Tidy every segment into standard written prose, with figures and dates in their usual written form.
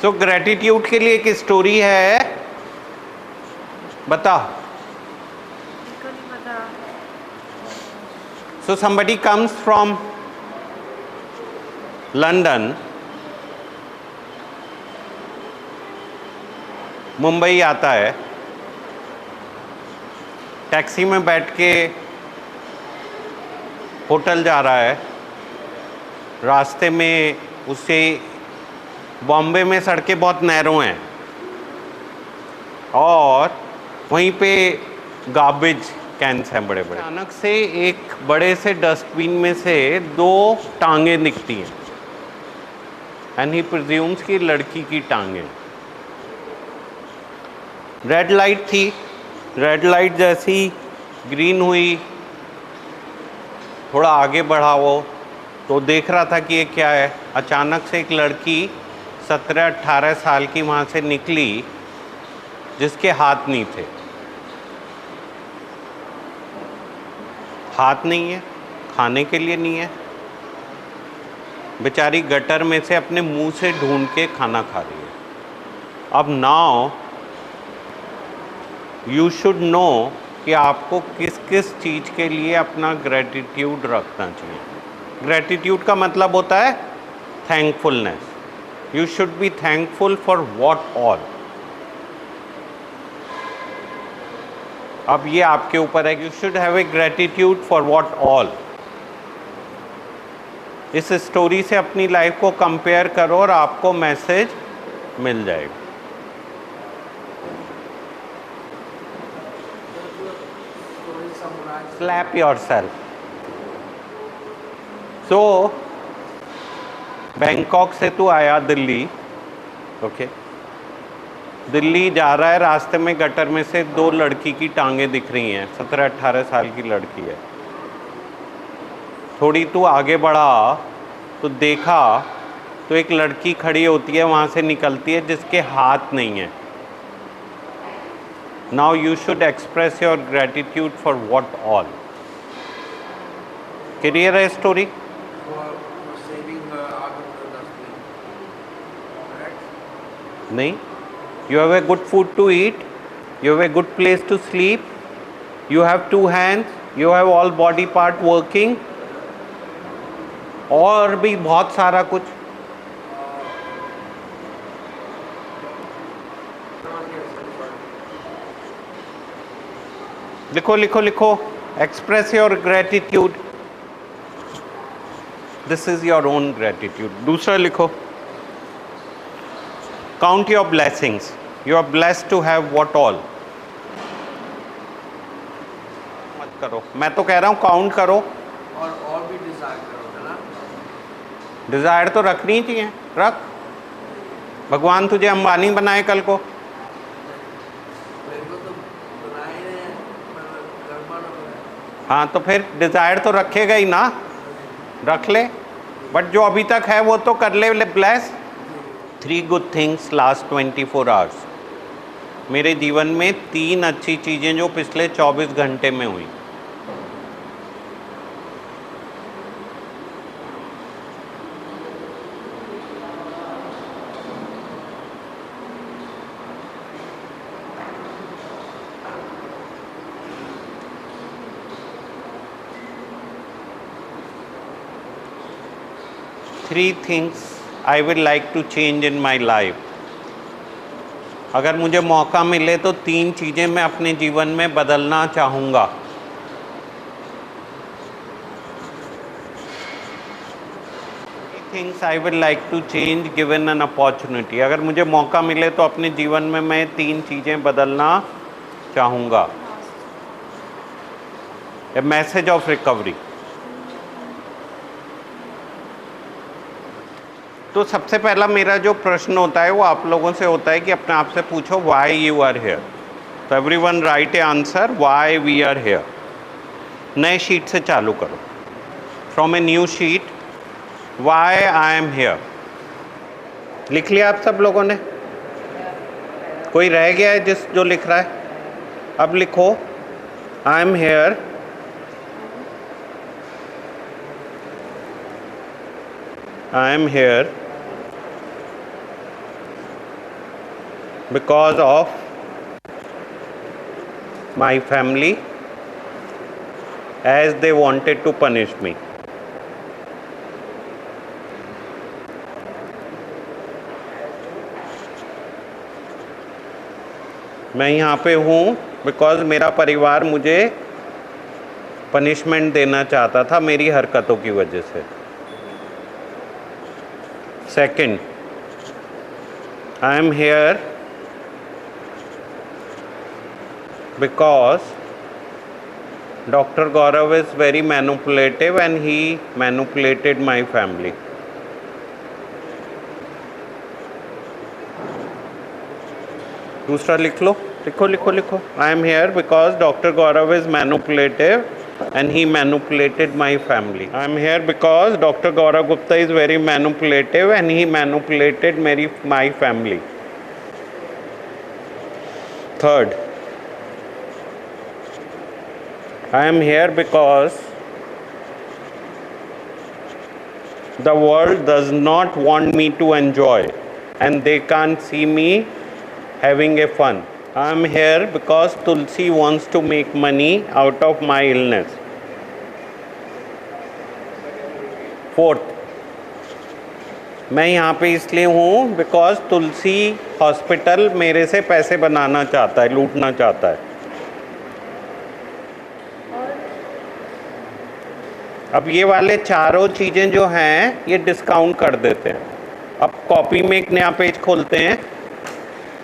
सो gratitude के लिए एक स्टोरी है, बता। सो somebody comes from London, Mumbai आता है, टैक्सी में बैठ के होटल जा रहा है। रास्ते में उसे बॉम्बे में सड़कें बहुत नैरो हैं और वहीं पे गार्बेज कैंस हैं बड़े बड़े। अचानक से एक बड़े से डस्टबिन में से 2 टांगें दिखती हैं एंड ही प्रिज्यूम्स की लड़की की टांगें। रेड लाइट थी, रेड लाइट जैसी ग्रीन हुई, थोड़ा आगे बढ़ा वो तो देख रहा था कि ये क्या है। अचानक से एक लड़की 17-18 साल की वहाँ से निकली जिसके हाथ नहीं थे। हाथ नहीं है, खाने के लिए नहीं है, बेचारी गटर में से अपने मुंह से ढूंढ के खाना खा रही है। अब नाउ यू शुड नो कि आपको किस किस चीज़ के लिए अपना ग्रेटिट्यूड रखना चाहिए। ग्रेटिट्यूड का मतलब होता है thankfulness. You should be thankful for what all. अब ये आपके ऊपर है। You should have a gratitude for what all. इस स्टोरी से अपनी लाइफ को कंपेयर करो और आपको मैसेज मिल जाएगा। Slap yourself. So, बैंकॉक से तू आया दिल्ली, ओके। दिल्ली जा रहा है, रास्ते में गटर में से 2 लड़की की टांगें दिख रही हैं। 17-18 साल की लड़की है। थोड़ी तू आगे बढ़ा तो देखा तो एक लड़की खड़ी होती है, वहाँ से निकलती है जिसके हाथ नहीं है। Now you should express your gratitude for what all. Clear है story? For saving out of the dustbin. Correct? नहीं. You have a good food to eat. You have a good place to sleep. You have 2 hands. You have all body part working. और भी बहुत सारा कुछ। लिखो लिखो लिखो। Express your gratitude. This is your own gratitude. दूसरा लिखो, count your blessings. You are blessed to have what all. मत करो, मैं तो कह रहा हूँ काउंट करो और भी डिजायर करो, है ना? डिजायर तो रखनी ही चाहिए, रख। भगवान तुझे अंबानी बनाए कल को। हाँ तो फिर डिज़ायर तो रखेगा ही ना, रख ले। बट जो अभी तक है वो तो कर ले bless. 3 good things last 24 hours. मेरे जीवन में 3 अच्छी चीज़ें जो पिछले 24 घंटे में हुई। Three things I will like to change in my life. अगर मुझे मौका मिले तो 3 चीज़ें मैं अपने जीवन में बदलना चाहूँगा। Things I will like to change given an opportunity. अगर मुझे मौका मिले तो अपने जीवन में मैं 3 चीज़ें बदलना चाहूँगा। A message of recovery. तो सबसे पहला मेरा जो प्रश्न होता है वो आप लोगों से होता है कि अपने आप से पूछो वाई यू आर हेयर। तो everyone write a answer, why we are here. नए शीट से चालू करो, from a new sheet, why I am here. लिख लिया आप सब लोगों ने? कोई रह गया है जो लिख रहा है? अब लिखो, आई am hair I am here because of my family as they wanted to punish me. मैं यहाँ पे हूँ बिकॉज मेरा परिवार मुझे पनिशमेंट देना चाहता था मेरी हरकतों की वजह से. Second, I am hair because Dr. Gaurav is very manipulative and he manipulated my family. दूसरा लिख लो, लिखो लिखो लिखो. I am here because Dr. Gaurav is manipulative and he manipulated my family. I am here because Dr. Gaurav Gupta is very manipulative and he manipulated my family. Third, I am here because the world does not want me to enjoy and they can't see me having a fun. I am here because Tulsi wants to make money out of my illness. Fourth, मैं यहाँ पे इसलिए हूँ because Tulsi hospital मेरे से पैसे बनाना चाहता है, लूटना चाहता है. अब ये वाले चारों चीज़ें जो हैं ये डिस्काउंट कर देते हैं. अब कॉपी में एक नया पेज खोलते हैं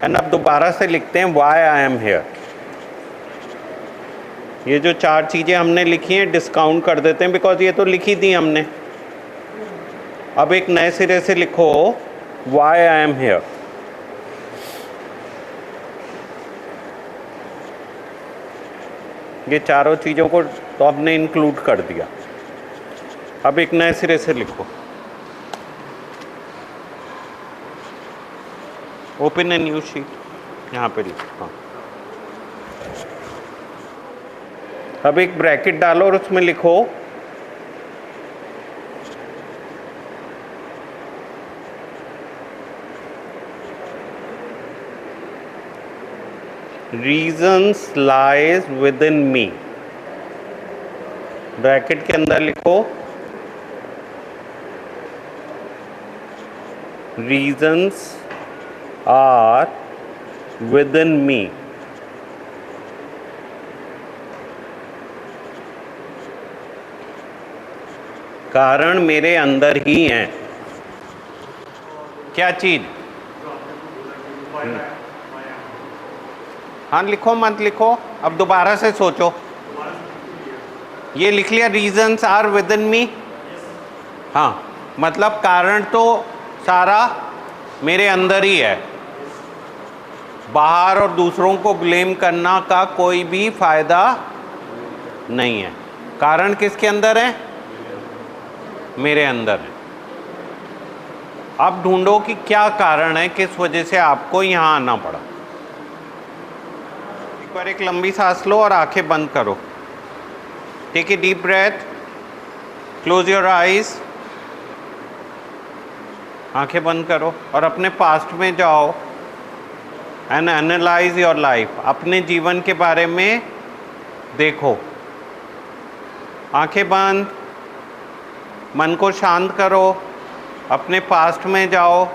एंड अब दोबारा से लिखते हैं वाई आई एम हेयर. ये जो चार चीज़ें हमने लिखी हैं डिस्काउंट कर देते हैं बिकॉज ये तो लिखी थी हमने. अब एक नए सिरे से लिखो वाई आई एम हेयर. ये चारों चीज़ों को तो हमने इंक्लूड कर दिया. अब एक नए सिरे से लिखो. ओपन ए न्यू शीट. यहाँ पे लिखो. हाँ, अब एक ब्रैकेट डालो और उसमें लिखो reasons lies within me. Bracket के अंदर लिखो reasons are within me. कारण मेरे अंदर ही हैं. क्या चीज? हाँ लिखो मत लिखो, अब दोबारा से सोचो. ये लिख लिया रीजन्स आर विद इन मी. हाँ मतलब कारण तो सारा मेरे अंदर ही है. बाहर और दूसरों को ब्लेम करना का कोई भी फायदा नहीं है. कारण किसके अंदर है? मेरे अंदर है. अब ढूंढो कि क्या कारण है, किस वजह से आपको यहाँ आना पड़ा. एक बार एक लंबी सांस लो और आंखें बंद करो. Take a deep breath, close your eyes. आंखें बंद करो और अपने पास्ट में जाओ एंड एनालाइज योर लाइफ. अपने जीवन के बारे में देखो. आंखें बंद, मन को शांत करो. अपने पास्ट में जाओ,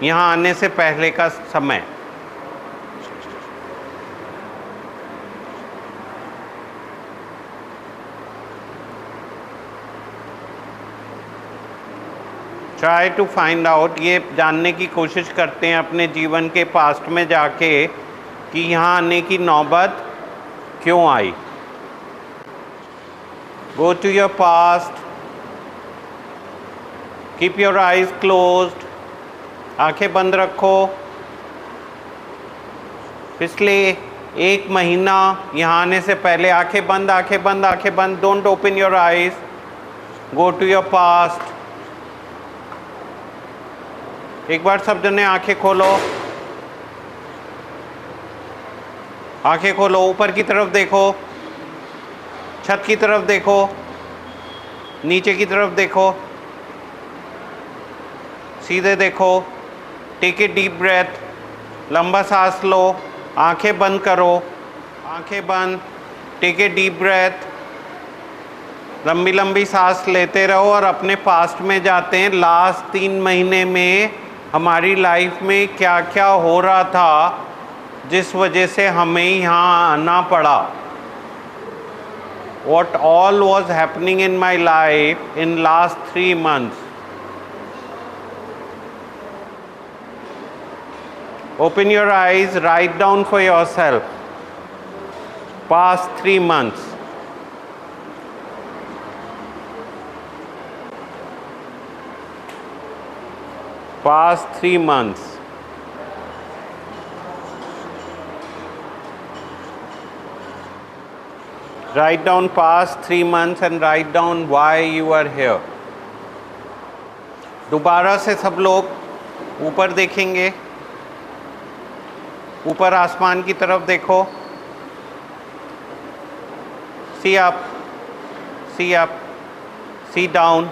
यहाँ आने से पहले का समय. Try to find out. ये जानने की कोशिश करते हैं अपने जीवन के पास्ट में जाके कि यहाँ आने की नौबत क्यों आई. Go to your past. Keep your eyes closed. आंखें बंद रखो. पिछले एक महीना यहाँ आने से पहले आंखें बंद, आंखें बंद, आंखें बंद. Don't open your eyes. Go to your past. एक बार सब जने आंखें खोलो. आंखें खोलो. ऊपर की तरफ देखो, छत की तरफ देखो, नीचे की तरफ देखो, सीधे देखो. Take a deep breath. लंबा सांस लो, आंखें बंद करो, आंखें बंद, टेक ए डीप ब्रेथ, लंबी लंबी सांस लेते रहो और अपने पास्ट में जाते हैं। लास्ट 3 महीने में हमारी लाइफ में क्या क्या हो रहा था जिस वजह से हमें यहाँ आना पड़ा। What all was happening in my life in last 3 months. Open your eyes, write down for yourself. Past 3 months. Past 3 months. Write down past 3 months and write down why you are here. दोबारा से सब लोग ऊपर देखेंगे, ऊपर आसमान की तरफ देखो। See up, see up, see down.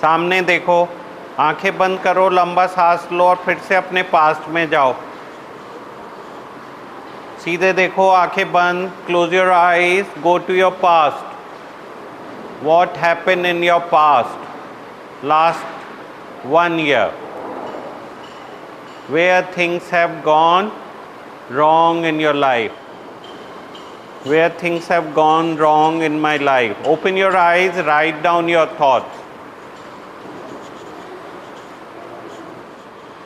सामने देखो, आंखें बंद करो, लंबा सांस लो और फिर से अपने पास्ट में जाओ। सीधे देखो, आंखें बंद, close your eyes, go to your past. What happened in your past last 1 year? Where things have gone wrong in your life? Where things have gone wrong in my life? Open your eyes, write down your thoughts.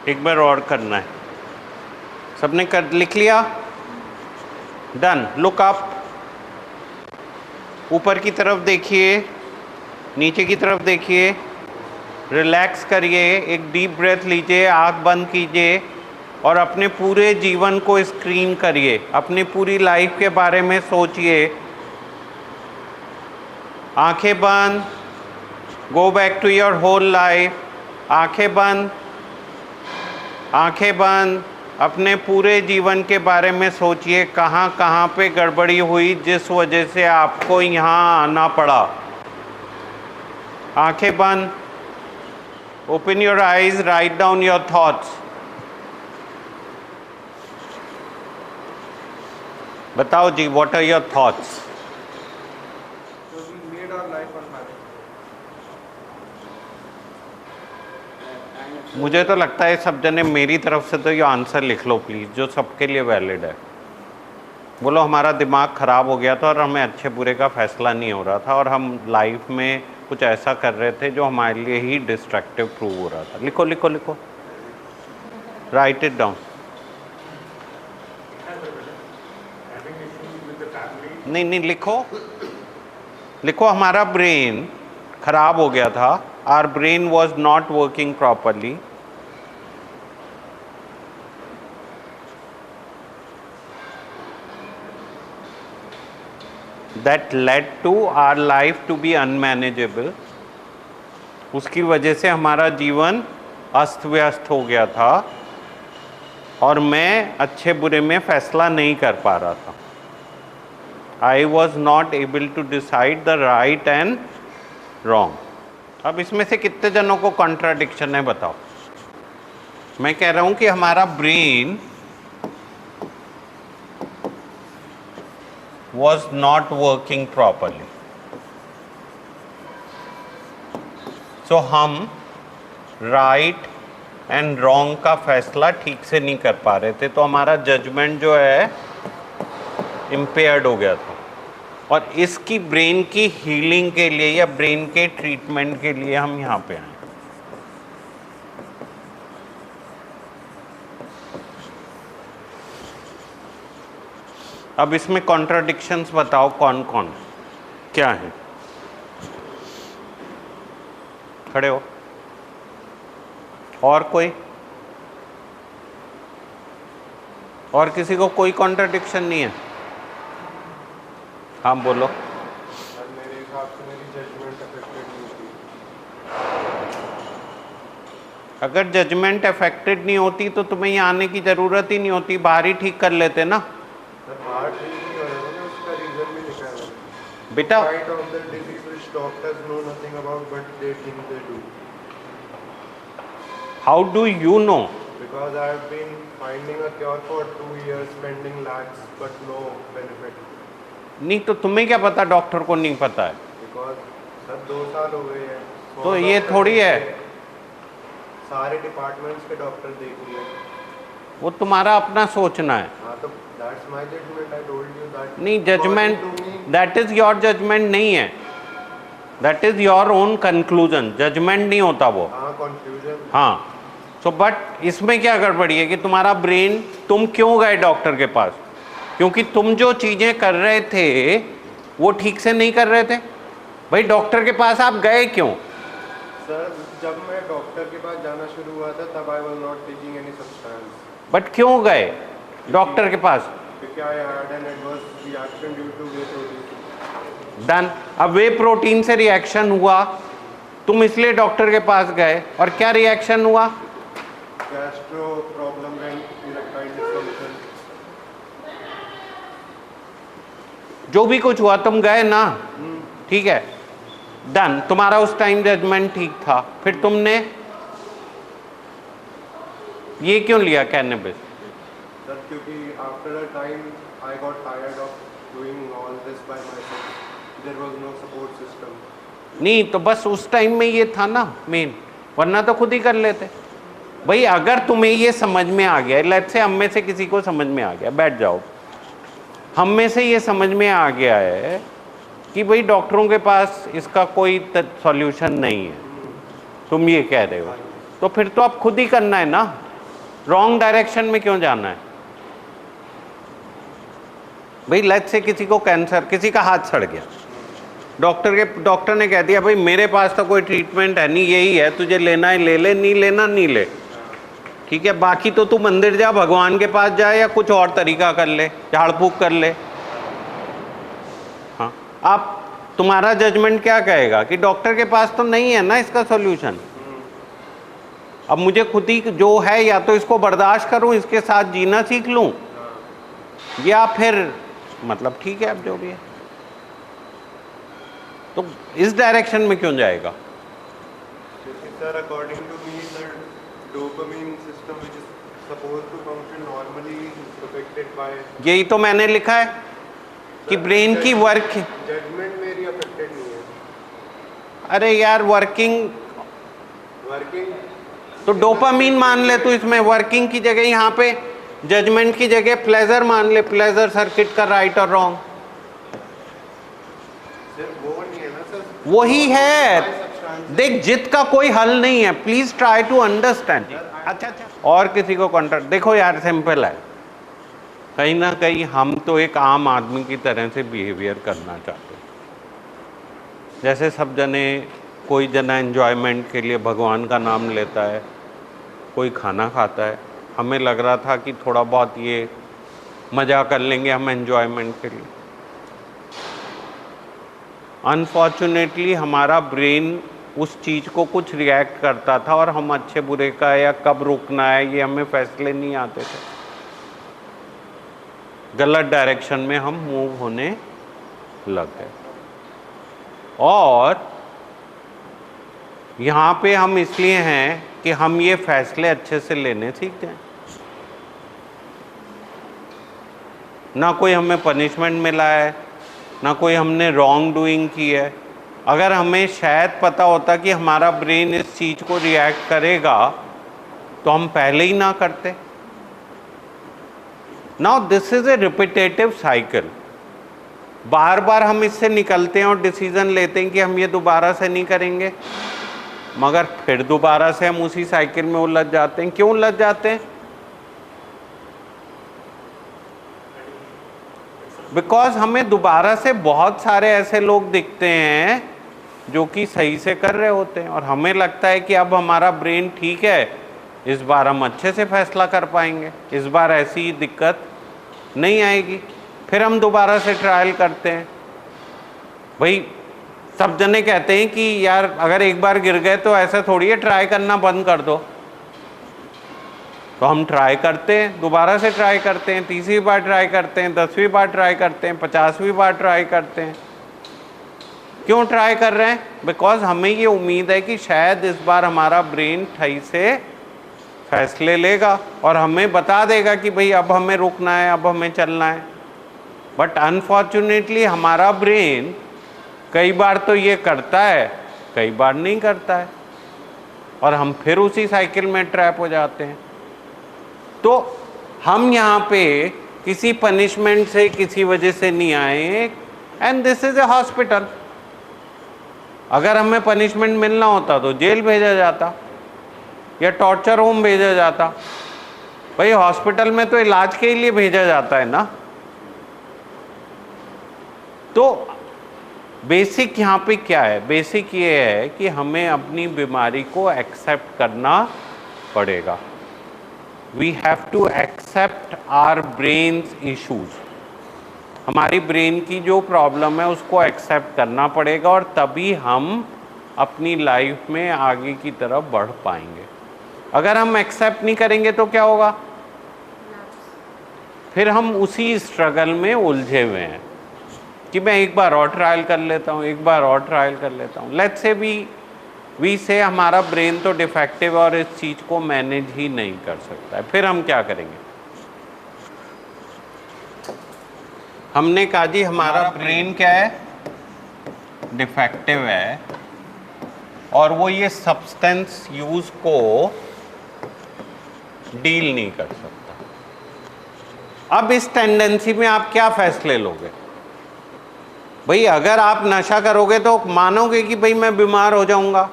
एक बार और करना है। सबने लिख लिया? Done. Look up, ऊपर की तरफ देखिए, नीचे की तरफ देखिए, रिलैक्स करिए, एक डीप ब्रेथ लीजिए, आँख बंद कीजिए और अपने पूरे जीवन को स्क्रीन करिए, अपनी पूरी लाइफ के बारे में सोचिए। आंखें बंद, go back to your whole life. आंखें बंद, आंखें बंद, अपने पूरे जीवन के बारे में सोचिए, कहाँ कहाँ पे गड़बड़ी हुई जिस वजह से आपको यहाँ आना पड़ा। आंखें बंद, open your eyes, write down your thoughts. बताओ जी, व्हाट आर योर थॉट्स? मुझे तो लगता है सब जने मेरी तरफ से तो ये आंसर लिख लो प्लीज़, जो सबके लिए वैलिड है। बोलो, हमारा दिमाग ख़राब हो गया था और हमें अच्छे बुरे का फैसला नहीं हो रहा था और हम लाइफ में कुछ ऐसा कर रहे थे जो हमारे लिए ही डिस्ट्रक्टिव प्रूव हो रहा था। लिखो लिखो लिखो, राइट इट डाउन। नहीं नहीं, लिखो लिखो, हमारा ब्रेन खराब हो गया था। Our brain was not working properly. That led to our life to be unmanageable. उसकी वजह से हमारा जीवन अस्त व्यस्त हो गया था और मैं अच्छे बुरे में फैसला नहीं कर पा रहा था। I was not able to decide the right and wrong. अब इसमें से कितने जनों को कॉन्ट्राडिक्शन है बताओ? मैं कह रहा हूं कि हमारा brain was not working properly. So हम right and wrong का फैसला ठीक से नहीं कर पा रहे थे, तो हमारा जजमेंट जो है इम्पेयर्ड हो गया था। और इसकी ब्रेन की हीलिंग के लिए या ब्रेन के ट्रीटमेंट के लिए हम यहाँ पे आए। अब इसमें कॉन्ट्राडिक्शंस बताओ कौन कौन क्या है? खड़े हो। और कोई? और किसी को कोई कॉन्ट्राडिक्शन नहीं है? हाँ बोलो। मेरे हिसाब से मेरी जजमेंट अफेक्टेड नहीं होती। अगर जजमेंट अफेक्टेड नहीं होती तो तुम्हें यहाँ आने की ज़रूरत ही नहीं होती, बाहर ही ठीक कर लेते ना। सर बाहर ठीक नहीं हो रहा है, उसका रीजन भी लिखा है बेटा, Spite of the disease which doctors know nothing about but they think they do. How do you know? Because I've been finding a cure for 2 years, spending lakhs, but no benefit. नहीं तो तुम्हें क्या पता, doctor को नहीं पता है? Because sir 2 साल हो गए हैं। तो ये थोड़ी है, सारे डिपार्टमेंट्स के डॉक्टर देख लिए। वो तुम्हारा अपना सोचना है। हाँ तो that's my judgment. I told you that. नहीं, judgment, According to me, that is your judgment नहीं है, that is your own conclusion, judgment नहीं होता वो। हाँ confusion. हाँ, सो बट इसमें क्या गड़बड़ी है कि तुम्हारा ब्रेन, तुम क्यों गए डॉक्टर के पास? क्योंकि तुम जो चीज़ें कर रहे थे वो ठीक से नहीं कर रहे थे। भाई डॉक्टर के पास आप गए क्यों? सर जब मैं डॉक्टर के पास जाना शुरू हुआ था तब I was not taking any substance. But क्यों गए डॉक्टर के पास? Because I had an adverse reaction due to whey protein. Done. अब वे प्रोटीन से रिएक्शन हुआ, तुम इसलिए डॉक्टर के पास गए, और क्या रिएक्शन हुआ? Gastro problem and erectile dysfunction. जो भी कुछ हुआ तुम गए ना, ठीक है, डन। तुम्हारा उस टाइम जजमेंट ठीक था, फिर तुमने ये क्यों लिया कैनबिस? Sir, क्योंकि after a time I got tired of doing all this by myself. There was no support system. नहीं तो बस उस टाइम में ये था ना मेन, वरना तो खुद ही कर लेते। भाई अगर तुम्हें ये समझ में आ गया, लेट्स से हम में से किसी को समझ में आ गया, बैठ जाओ, हम में से ये समझ में आ गया है कि भाई डॉक्टरों के पास इसका कोई सॉल्यूशन नहीं है, तुम ये कह रहे हो, तो फिर तो आप खुद ही करना है ना, रॉन्ग डायरेक्शन में क्यों जाना है? भाई लेट्स से किसी को कैंसर, किसी का हाथ सड़ गया, डॉक्टर ने कह दिया भाई मेरे पास तो कोई ट्रीटमेंट है नहीं, यही है, तुझे लेना है ले ले, नहीं लेना नहीं ले, ठीक है, बाकी तो तू मंदिर जा, भगवान के पास जा, या कुछ और तरीका कर ले, झाड़ फूक कर ले। हाँ, आप, तुम्हारा जजमेंट क्या कहेगा कि डॉक्टर के पास तो नहीं है ना इसका सॉल्यूशन, अब मुझे खुद ही जो है या तो इसको बर्दाश्त करूं, इसके साथ जीना सीख लूं, या फिर मतलब ठीक है अब जो भी है। तो इस डायरेक्शन में क्यों जाएगा? Sir, according to me, the dopamine system which is supposed to function normally is affected by. यही तो मैंने लिखा है कि ब्रेन की वर्क, Judgment मेरी affected नहीं है. अरे यार वर्किंग, Working. तो डोपामीन मान ले तू इसमें, वर्किंग की जगह यहाँ पे जजमेंट की जगह प्लेजर मान ले, प्लेजर सर्किट का राइट और रॉन्ग, सिर्फ वो नहीं है ना सर. वही है। देख जिद का कोई हल नहीं है, प्लीज ट्राई टू अंडरस्टैंड। अच्छा, और किसी को कॉन्ट्रैक्ट, देखो यार सिंपल है, कहीं ना कहीं हम तो एक आम आदमी की तरह से बिहेवियर करना चाहते हैं, जैसे सब जने, कोई जना एंजॉयमेंट के लिए भगवान का नाम लेता है, कोई खाना खाता है, हमें लग रहा था कि थोड़ा बहुत ये मज़ा कर लेंगे हम एंजॉयमेंट के लिए। अनफॉर्चुनेटली हमारा ब्रेन उस चीज़ को कुछ रिएक्ट करता था, और हम अच्छे बुरे का या कब रुकना है ये हमें फैसले नहीं आते थे, गलत डायरेक्शन में हम मूव होने लग गए। और यहाँ पे हम इसलिए हैं कि हम ये फैसले अच्छे से लेने सीख जाएं, ना कोई हमें पनिशमेंट मिला है, ना कोई हमने रॉन्ग डूइंग की है। अगर हमें शायद पता होता कि हमारा ब्रेन इस चीज़ को रिएक्ट करेगा तो हम पहले ही ना करते। Now this is a repetitive cycle, बार बार हम इससे निकलते हैं और डिसीजन लेते हैं कि हम ये दोबारा से नहीं करेंगे, मगर फिर दोबारा से हम उसी साइकिल में उलझ जाते हैं। क्यों उलझ जाते हैं? बिकॉज हमें दोबारा से बहुत सारे ऐसे लोग दिखते हैं जो कि सही से कर रहे होते हैं, और हमें लगता है कि अब हमारा ब्रेन ठीक है, इस बार हम अच्छे से फैसला कर पाएंगे, इस बार ऐसी दिक्कत नहीं आएगी, फिर हम दोबारा से ट्रायल करते हैं। भाई सब जने कहते हैं कि यार अगर एक बार गिर गए तो ऐसा थोड़ी है ट्राई करना बंद कर दो, तो हम ट्राई करते हैं, दोबारा से ट्राई करते हैं, तीसरी बार ट्राई करते हैं, 10वीं बार ट्राई करते हैं, 50वीं बार ट्राई करते हैं। क्यों ट्राई कर रहे हैं? बिकॉज हमें ये उम्मीद है कि शायद इस बार हमारा ब्रेन सही से फैसले लेगा और हमें बता देगा कि भाई अब हमें रुकना है, अब हमें चलना है। बट अनफॉर्चुनेटली हमारा ब्रेन कई बार तो ये करता है, कई बार नहीं करता है, और हम फिर उसी साइकिल में ट्रैप हो जाते हैं। तो हम यहाँ पे किसी पनिशमेंट से, किसी वजह से नहीं आए, and this is a hospital. अगर हमें पनिशमेंट मिलना होता तो जेल भेजा जाता या टॉर्चर होम भेजा जाता। भाई हॉस्पिटल में तो इलाज के लिए भेजा जाता है ना। तो बेसिक यहाँ पे क्या है? बेसिक ये है कि हमें अपनी बीमारी को एक्सेप्ट करना पड़ेगा। We have to accept our brains issues. हमारी ब्रेन की जो प्रॉब्लम है उसको एक्सेप्ट करना पड़ेगा, और तभी हम अपनी लाइफ में आगे की तरफ बढ़ पाएंगे। अगर हम एक्सेप्ट नहीं करेंगे तो क्या होगा? फिर हम उसी स्ट्रगल में उलझे हुए हैं कि मैं एक बार और ट्रायल कर लेता हूँ, एक बार और ट्रायल कर लेता हूँ। लेट्स से वी से हमारा ब्रेन तो डिफेक्टिव है और इस चीज़ को मैनेज ही नहीं कर सकता है। फिर हम क्या करेंगे? हमने कहा जी हमारा ब्रेन क्या है? डिफेक्टिव है, और वो ये सब्सटेंस यूज को डील नहीं कर सकता। अब इस टेंडेंसी में आप क्या फैसले लोगे? भाई अगर आप नशा करोगे तो मानोगे कि भाई मैं बीमार हो जाऊंगा।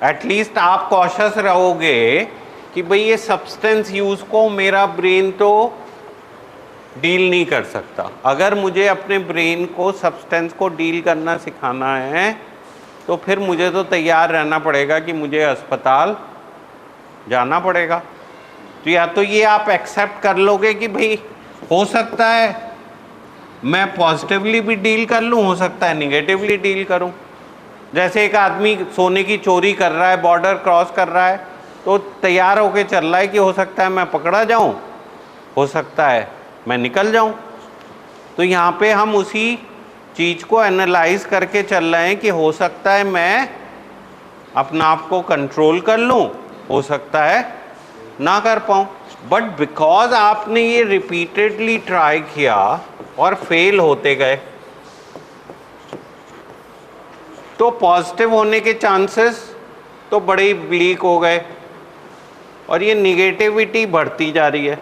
एटलीस्ट आप कॉशियस रहोगे कि भाई ये सब्सटेंस यूज को मेरा ब्रेन तो डील नहीं कर सकता। अगर मुझे अपने ब्रेन को सब्सटेंस को डील करना सिखाना है तो फिर मुझे तो तैयार रहना पड़ेगा कि मुझे अस्पताल जाना पड़ेगा। तो या तो ये आप एक्सेप्ट कर लोगे कि भाई हो सकता है मैं पॉजिटिवली भी डील कर लूँ, हो सकता है निगेटिवली डील करूँ। जैसे एक आदमी सोने की चोरी कर रहा है, बॉर्डर क्रॉस कर रहा है, तो तैयार होके चल रहा है कि हो सकता है मैं पकड़ा जाऊँ, हो सकता है मैं निकल जाऊँ। तो यहाँ पे हम उसी चीज़ को एनालाइज करके चल रहे हैं कि हो सकता है मैं अपना आप को कंट्रोल कर लूँ, हो सकता है ना कर पाऊँ। बट बिकॉज आपने ये रिपीटेडली ट्राई किया और फेल होते गए, तो पॉजिटिव होने के चांसेस तो बड़े ही ब्लीक हो गए और ये निगेटिविटी बढ़ती जा रही है।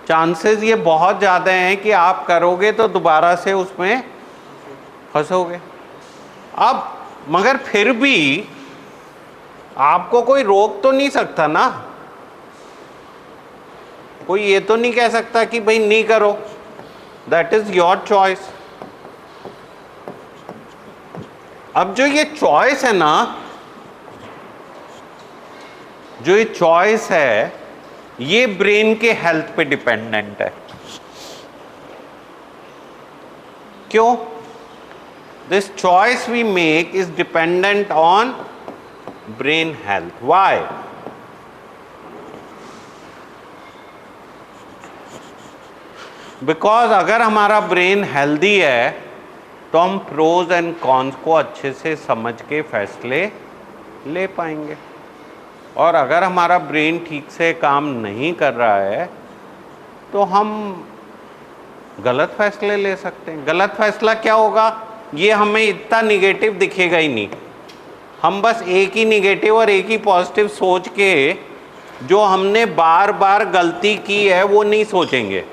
चांसेस ये बहुत ज़्यादा हैं कि आप करोगे तो दोबारा से उसमें फंसोगे। अब मगर फिर भी आपको कोई रोक तो नहीं सकता ना, कोई ये तो नहीं कह सकता कि भाई नहीं करो। That is your choice. अब जो ये चॉइस है ना, जो ये चॉइस है ये ब्रेन के हेल्थ पे डिपेंडेंट है। क्यों? This choice we make is dependent on brain health. Why? Because अगर हमारा ब्रेन हेल्दी है तो हम प्रोज एंड कॉन्स को अच्छे से समझ के फैसले ले पाएंगे, और अगर हमारा ब्रेन ठीक से काम नहीं कर रहा है तो हम गलत फैसले ले सकते हैं। गलत फैसला क्या होगा? ये हमें इतना निगेटिव दिखेगा ही नहीं। हम बस एक ही निगेटिव और एक ही पॉजिटिव सोच के जो हमने बार बार गलती की है वो नहीं सोचेंगे।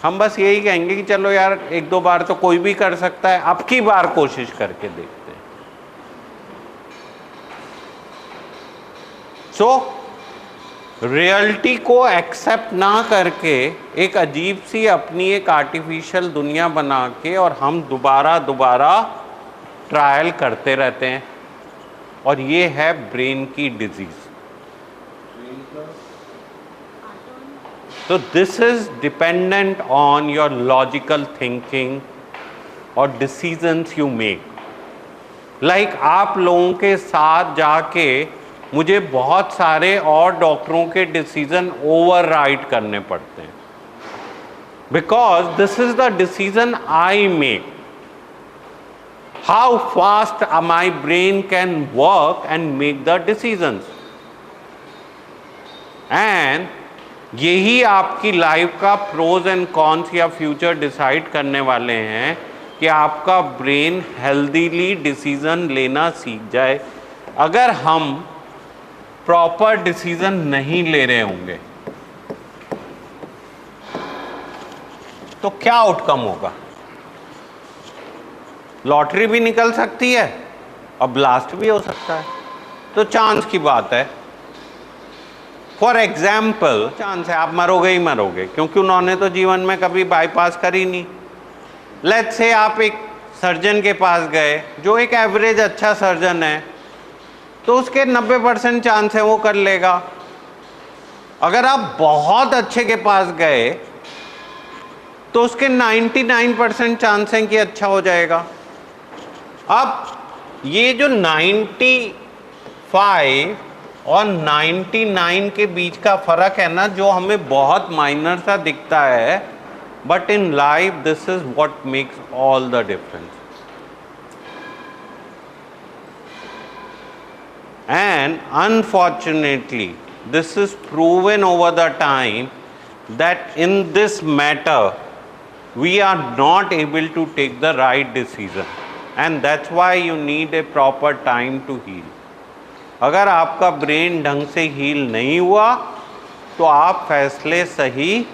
हम बस यही कहेंगे कि चलो यार एक दो बार तो कोई भी कर सकता है, अब की बार कोशिश करके देखते हैं। सो रियलिटी को एक्सेप्ट ना करके एक अजीब सी अपनी एक आर्टिफिशियल दुनिया बना के और हम दोबारा ट्रायल करते रहते हैं, और ये है ब्रेन की डिजीज। तो this is dependent on your logical thinking और डिसीजंस यू मेक। लाइक आप लोगों के साथ जाके मुझे बहुत सारे और डॉक्टरों के डिसीजन ओवरराइड करने पड़ते हैं, because this is the decision I make. How fast my brain can work and make the decisions. And यही आपकी लाइफ का प्रोज एंड कॉन्स या फ्यूचर डिसाइड करने वाले हैं कि आपका ब्रेन हेल्दीली डिसीजन लेना सीख जाए। अगर हम प्रॉपर डिसीजन नहीं ले रहे होंगे तो क्या आउटकम होगा? लॉटरी भी निकल सकती है और ब्लास्ट भी हो सकता है, तो चांस की बात है। फॉर एग्जाम्पल चांस है आप मरोगे ही मरोगे, क्योंकि उन्होंने तो जीवन में कभी बाईपास करी नहीं। लेट्स से आप एक सर्जन के पास गए जो एक एवरेज अच्छा सर्जन है, तो उसके 90% चांस है वो कर लेगा। अगर आप बहुत अच्छे के पास गए तो उसके 99% चांस हैं कि अच्छा हो जाएगा। अब ये जो 95 और 99 के बीच का फर्क है ना, जो हमें बहुत माइनर सा दिखता है, but in life this is what makes all the difference. And unfortunately, this is proven over the time that in this matter, we are not able to take the right decision. And that's why you need a proper time to heal. अगर आपका brain ढंग से heal नहीं हुआ तो आप फैसले सही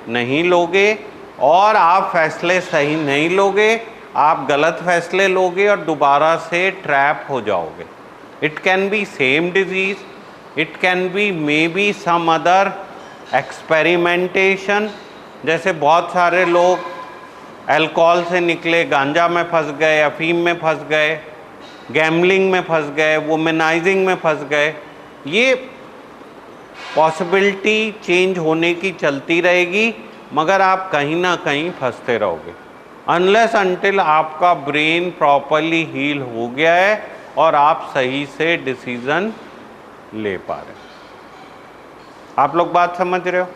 नहीं लोगे, और आप फैसले सही नहीं लोगे, आप गलत फैसले लोगे और दोबारा से ट्रैप हो जाओगे। It can be same disease, it can be maybe some other experimentation। जैसे बहुत सारे लोग अल्कोहल से निकले, गांजा में फंस गए, अफीम में फंस गए, गैम्बलिंग में फंस गए, वुमेनाइजिंग में फंस गए। ये पॉसिबिलिटी चेंज होने की चलती रहेगी, मगर आप कहीं ना कहीं फंसते रहोगे अनलेस अनटिल आपका ब्रेन प्रॉपरली हील हो गया है और आप सही से डिसीजन ले पा रहे हैं। आप लोग बात समझ रहे हो?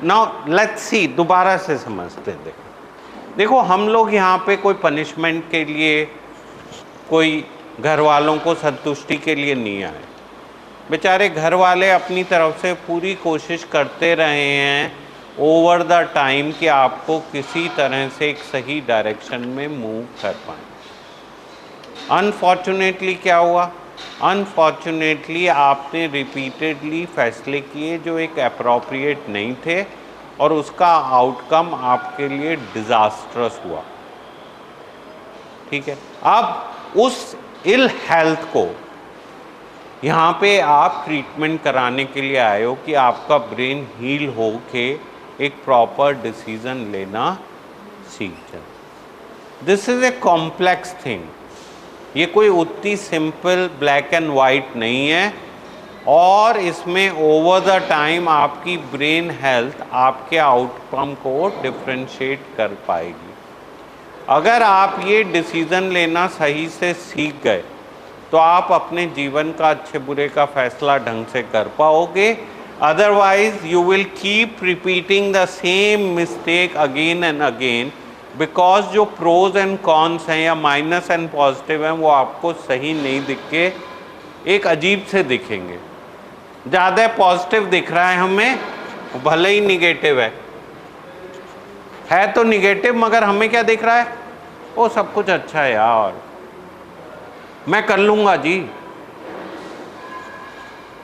नाउ लेट्स सी, दोबारा से समझते हैं। देखो हम लोग यहाँ पे कोई पनिशमेंट के लिए, कोई घर वालों को संतुष्टि के लिए नहीं आए। बेचारे घर वाले अपनी तरफ से पूरी कोशिश करते रहे हैं ओवर द टाइम कि आपको किसी तरह से एक सही डायरेक्शन में मूव कर पाएँ। अनफॉर्चुनेटली क्या हुआ? अनफॉर्चुनेटली आपने रिपीटेडली फैसले किए जो एक अप्रोप्रिएट नहीं थे, और उसका आउटकम आपके लिए डिजास्ट्रस हुआ। ठीक है, अब उस इल हेल्थ को यहाँ पे आप ट्रीटमेंट कराने के लिए आए हो कि आपका ब्रेन हील हो के एक प्रॉपर डिसीजन लेना सीख जाए। This is a complex thing. ये कोई उतनी सिंपल ब्लैक एंड वाइट नहीं है, और इसमें ओवर द टाइम आपकी ब्रेन हेल्थ आपके आउटकम को डिफ्रेंशिएट कर पाएगी। अगर आप ये डिसीज़न लेना सही से सीख गए तो आप अपने जीवन का अच्छे बुरे का फैसला ढंग से कर पाओगे। Otherwise you will keep repeating the same mistake again and again, because जो प्रोज एंड कॉन्स हैं या माइनस एंड पॉजिटिव हैं वो आपको सही नहीं दिख के एक अजीब से दिखेंगे। ज़्यादा पॉजिटिव दिख रहा है हमें, भले ही निगेटिव है तो निगेटिव, मगर हमें क्या दिख रहा है? वो सब कुछ अच्छा है यार, मैं कर लूँगा जी।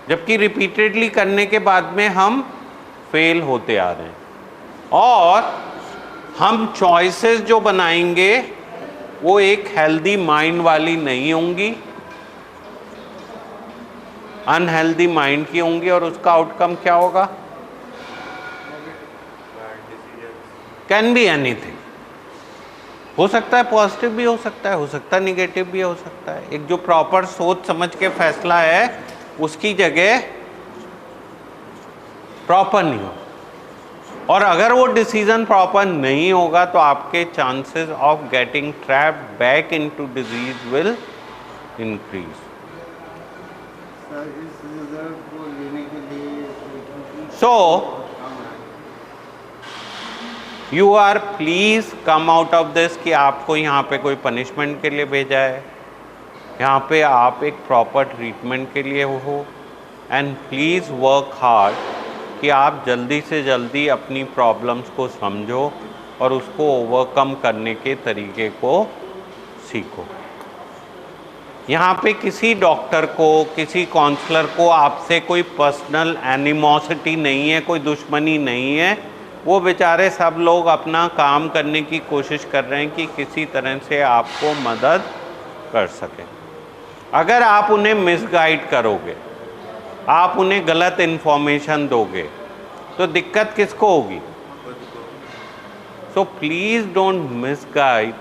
जबकि रिपीटेडली करने के बाद में हम फेल होते आ रहे हैं, और हम चॉइसेस जो बनाएंगे वो एक हेल्दी माइंड वाली नहीं होंगी, अनहेल्दी माइंड की होंगी, और उसका आउटकम क्या होगा? Can be anything. हो सकता है पॉजिटिव भी हो सकता है निगेटिव भी हो सकता है। एक जो प्रॉपर सोच समझ के फैसला है उसकी जगह प्रॉपर नहीं हो, और अगर वो डिसीजन प्रॉपर नहीं होगा तो आपके chances of getting trapped back into disease will increase. So you are please come out of this कि आपको यहाँ पे कोई पनिशमेंट के लिए भेजा है, यहाँ पे आप एक प्रॉपर ट्रीटमेंट के लिए हो, एंड प्लीज़ वर्क हार्ड कि आप जल्दी से जल्दी अपनी प्रॉब्लम्स को समझो और उसको ओवरकम करने के तरीके को सीखो। यहाँ पे किसी डॉक्टर को, किसी काउंसलर को आपसे कोई पर्सनल एनिमोसिटी नहीं है, कोई दुश्मनी नहीं है। वो बेचारे सब लोग अपना काम करने की कोशिश कर रहे हैं कि किसी तरह से आपको मदद कर सकें। अगर आप उन्हें मिसगाइड करोगे, आप उन्हें गलत इन्फॉर्मेशन दोगे, तो दिक्कत किसको होगी? So please don't misguide,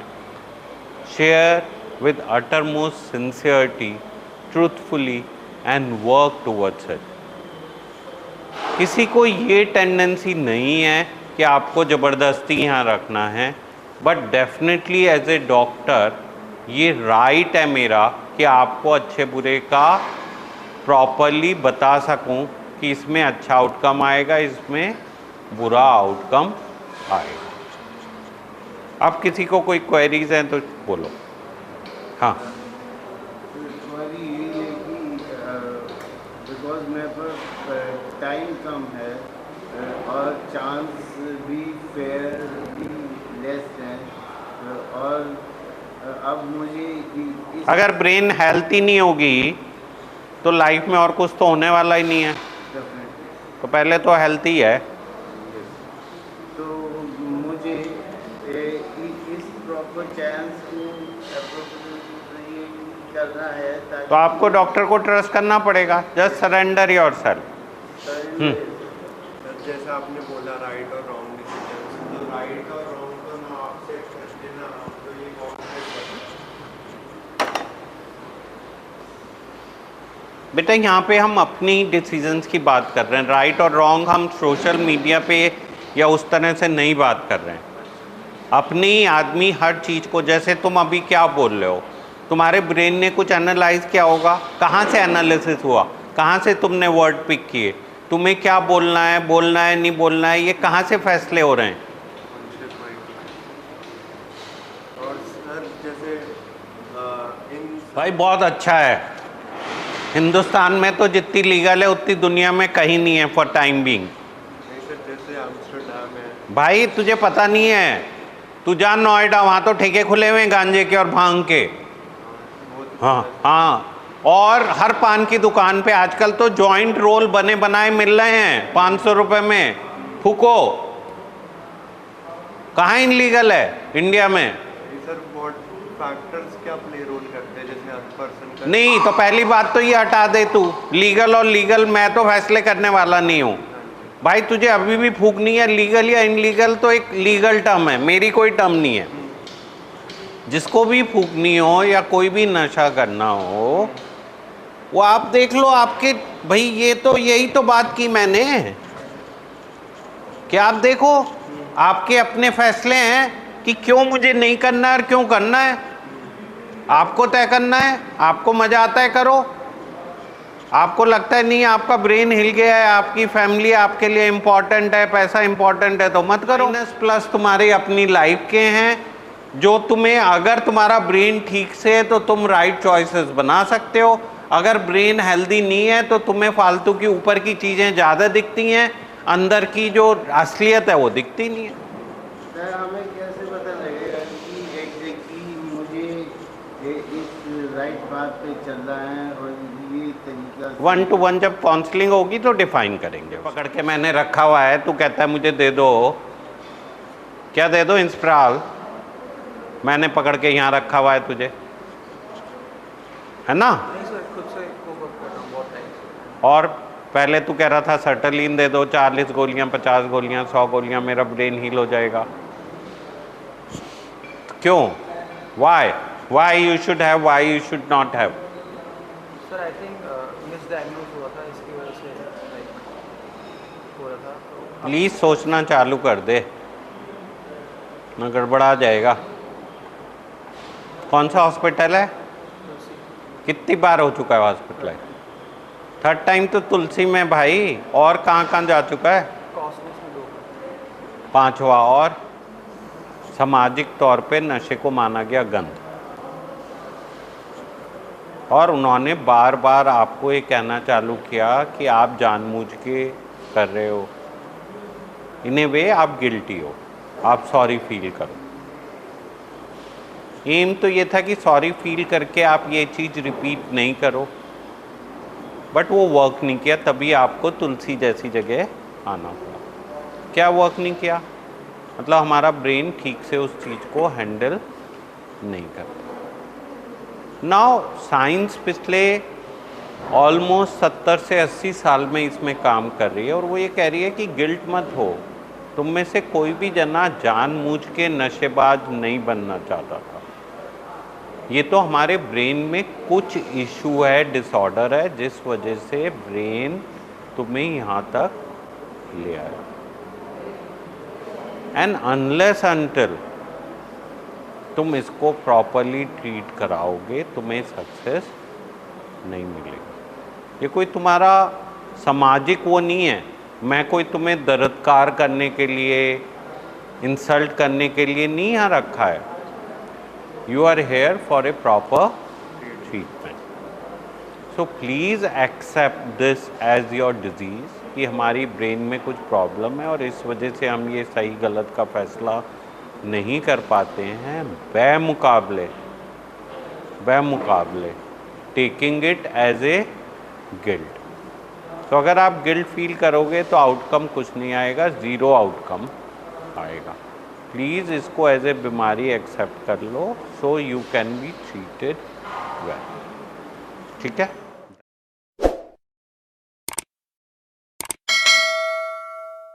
share with uttermost sincerity, truthfully and work towards it. किसी को ये टेंडेंसी नहीं है कि आपको ज़बरदस्ती यहाँ रखना है, but definitely as a doctor ये राइट है मेरा कि आपको अच्छे बुरे का प्रॉपरली बता सकूं कि इसमें अच्छा आउटकम आएगा, इसमें बुरा आउटकम आएगा। अब किसी को कोई क्वेरीज हैं तो बोलो। हाँ, सवारी यही है कि बिकॉज मेरे पास टाइम कम है और चांस भी फेयर भी लेस है, और अब मुझे इस अगर ब्रेन हेल्थ ही नहीं होगी तो लाइफ में और कुछ तो होने वाला ही नहीं है। डेफिनेटली तो पहले तो हेल्थ ही है। तो मुझे इस प्रॉपर चांस को करना है ताकि तो आपको डॉक्टर को ट्रस्ट करना पड़ेगा। Just surrender yourself. जैसा आपने बोला राइट और रॉन्ग डिसीजन, तो राइट और रॉन्ग तो ना आपसे एक्सपेक्ट है ना आपको ये कॉन्फिडेंस। बेटा यहाँ पे हम अपनी डिसीजंस की बात कर रहे हैं। राइट और रॉन्ग हम सोशल मीडिया पे या उस तरह से नहीं बात कर रहे हैं। अपनी आदमी हर चीज़ को, जैसे तुम अभी क्या बोल रहे हो, तुम्हारे ब्रेन ने कुछ एनालाइज किया होगा, कहाँ से एनालिसिस हुआ, कहाँ से तुमने वर्ड पिक किए, तुम्हें क्या बोलना है नहीं बोलना है, ये कहाँ से फैसले हो रहे हैं? और सर जैसे इन भाई बहुत अच्छा है। हिंदुस्तान में तो जितनी लीगल है उतनी दुनिया में कहीं नहीं है फॉर टाइम बीइंग। नहीं सर, जैसे एम्स्टर्डम है। भाई तुझे पता नहीं है, तू जा नोएडा, वहाँ तो ठेके खुले हुए हैं गांजे के और भांग के। हाँ हाँ, और हर पान की दुकान पे आजकल तो जॉइंट रोल बने बनाए मिल रहे हैं 500 रुपये में। फूको, कहाँ इनलीगल है इंडिया में? सर व्हाट फैक्टर्स क्या प्ले रोल करते हैं, जैसे हर पर्सन का? नहीं तो पहली बात तो ये हटा दे तू, लीगल और लीगल मैं तो फैसले करने वाला नहीं हूँ। भाई तुझे अभी भी फूकनी है, लीगल या इनलीगल तो एक लीगल टर्म है, मेरी कोई टर्म नहीं है। जिसको भी फूकनी हो या कोई भी नशा करना हो वो आप देख लो आपके। भाई ये तो यही तो बात की मैंने कि आप देखो, आपके अपने फैसले हैं कि क्यों मुझे नहीं करना है और क्यों करना है। आपको तय करना है, आपको मज़ा आता है करो, आपको लगता है नहीं आपका ब्रेन हिल गया है, आपकी फैमिली आपके लिए इम्पोर्टेंट है, पैसा इम्पोर्टेंट है, तो मत करो। माइनस प्लस तुम्हारी अपनी लाइफ के हैं जो तुम्हें, अगर तुम्हारा ब्रेन ठीक से है तो तुम राइट चॉइसेस बना सकते हो। अगर ब्रेन हेल्दी नहीं है तो तुम्हें फालतू की ऊपर की चीज़ें ज़्यादा दिखती हैं, अंदर की जो असलियत है वो दिखती नहीं है। सर हमें कैसे पता लगेगा कि एग्जैक्टली मुझे इस राइट बात पे चलना है और ये तरीका? 1-to-1 जब काउंसलिंग होगी तो डिफाइन करेंगे। पकड़ के मैंने रखा हुआ है, तू कहता है मुझे दे दो, क्या दे दो? इंस्प्राल मैंने पकड़ के यहाँ रखा हुआ है तुझे, है ना? नहीं सर, खुद से कोप अप कर रहा हूँ बहुत टाइम से। और पहले तू कह रहा था सर्टलिन दे दो, 40 गोलियाँ, 50 गोलियाँ, 100 गोलियाँ, मेरा ब्रेन हील हो जाएगा। क्यों? Why you should have, why you should not have? Sir I think misdiagnose हुआ था, इसकी वजह से लाइक हो रहा था। तो प्लीज़ सोचना चालू कर दे, ना गड़बड़ा जाएगा। कौन सा हॉस्पिटल है? कितनी बार हो चुका है हॉस्पिटल? 3rd टाइम तो तुलसी में भाई, और कहाँ कहाँ जा चुका है? कॉस्मोस में 2। 5वां, और सामाजिक तौर पे नशे को माना गया गंध। और उन्होंने बार बार आपको ये कहना चालू किया कि आप जानबूझ के कर रहे हो, इन ए वे आप गिल्टी हो, आप सॉरी फील करो। एम तो ये था कि सॉरी फील करके आप ये चीज़ रिपीट नहीं करो, बट वो वर्क नहीं किया, तभी आपको तुलसी जैसी जगह आना पड़ा। क्या वर्क नहीं किया? मतलब हमारा ब्रेन ठीक से उस चीज़ को हैंडल नहीं करता। नाउ साइंस पिछले ऑलमोस्ट 70 से 80 साल में इसमें काम कर रही है, और वो ये कह रही है कि गिल्ट मत हो। तुम में से कोई भी जना जानबूझ के नशेबाज नहीं बनना चाहता था। ये तो हमारे ब्रेन में कुछ इशू है, डिसऑर्डर है, जिस वजह से ब्रेन तुम्हें यहाँ तक ले आया। एंड अनलेस अनटिल तुम इसको प्रॉपरली ट्रीट कराओगे, तुम्हें सक्सेस नहीं मिलेगी। ये कोई तुम्हारा सामाजिक वो नहीं है, मैं कोई तुम्हें दरदकार करने के लिए, इंसल्ट करने के लिए नहीं यहाँ रखा है। You are here for a proper treatment. So please accept this as your disease कि हमारी ब्रेन में कुछ प्रॉब्लम है और इस वजह से हम ये सही गलत का फैसला नहीं कर पाते हैं। बेमुकाबले taking it as a guilt. तो अगर आप गिल्ट फील करोगे तो आउटकम कुछ नहीं आएगा, ज़ीरो आउटकम आएगा। प्लीज़ इसको एज ए बीमारी एक्सेप्ट कर लो, so you can be treated well. ठीक है।